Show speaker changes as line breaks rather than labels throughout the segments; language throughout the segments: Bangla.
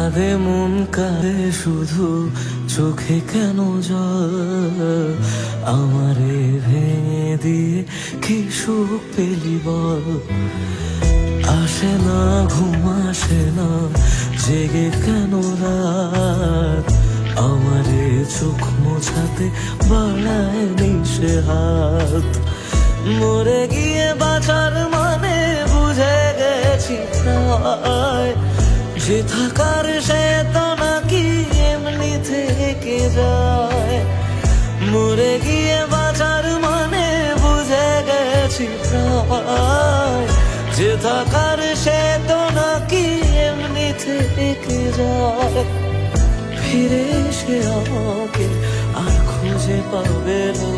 কাঁদে মন কাঁদে শুধু চোখে কেন জল আমারে ভেঙে দিয়ে কি সুখ পেলি বল আসে না ঘুম আসে না জেগে কেন রাত আমারে চোখ মোছাতে বাড়ায় নিশে হাত মরে গিয়ে বাঁচার মানে বুঝে গেছি প্রায় যে থাকার সে তো নাকি এমনি থেকে যায় মরে গিয়ে বাঁচার মানে বুঝে গেছি প্রায় যে থাকার সে তো নাকি এমনি থেকে যায় ফিরে এসে আমাকে আর খুঁজে পাবে না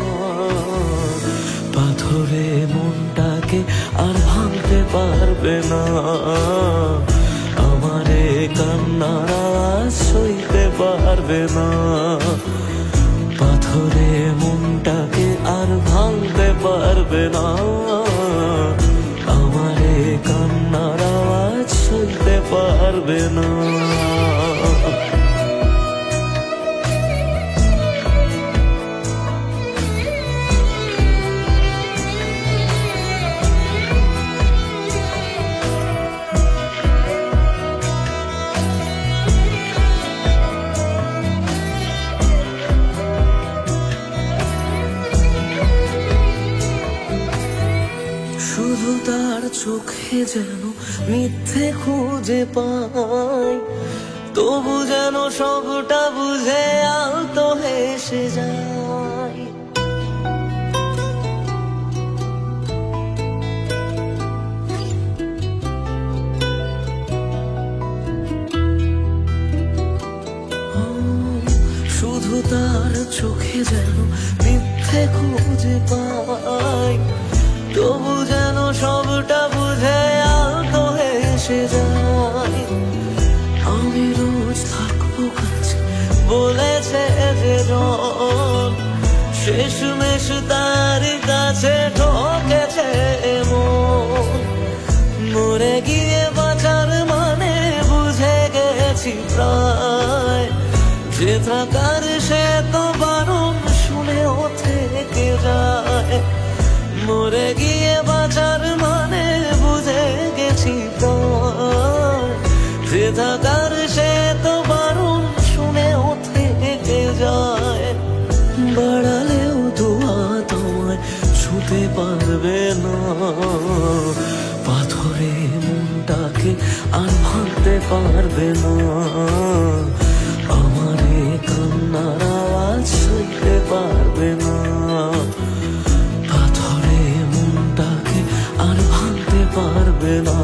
পাথরে মনটাকে আর ভাঙতে পারবে না আমারে কান্নার আওয়াজ সইতে পারবে না পাথরে মনটাকে আর ভাঙতে পারবে না আমারে কান্নার আওয়াজ সইতে পারবে না শুধু তার চোখে যেন মিথ্যে খুঁজে পাই তবু যেন সবটা বুঝে আলতো হেসে যায় শুধু তার চোখে যেন মিথ্যে খুঁজে পাই তবু যেন সবটা বুঝে আলতো হেসে যায় আমি রোজ থাকবো কাছে বলেছে যে জন শেষমেশ তার কাছে ঠকেছে মন মরে গিয়ে বাঁচার মানে বুঝে গেছি প্রায় যে থাকার সে তো বারণ শুনেও থেকে যায় মরে গিয়ে বাঁচার মানে বুঝে গেছি প্রায় যে থাকার সে তো বারণ শুনেও থেকে যায় বাড়ালেও দোয়া তোমায় ছুঁতে পারবে না পাথরে মনটাকে আর ভাঙতে পারবে না আমারে কান্নার আওয়াজ সইতে পারবে না পাথরে মনটাকে আর ভাঙতে পারবে না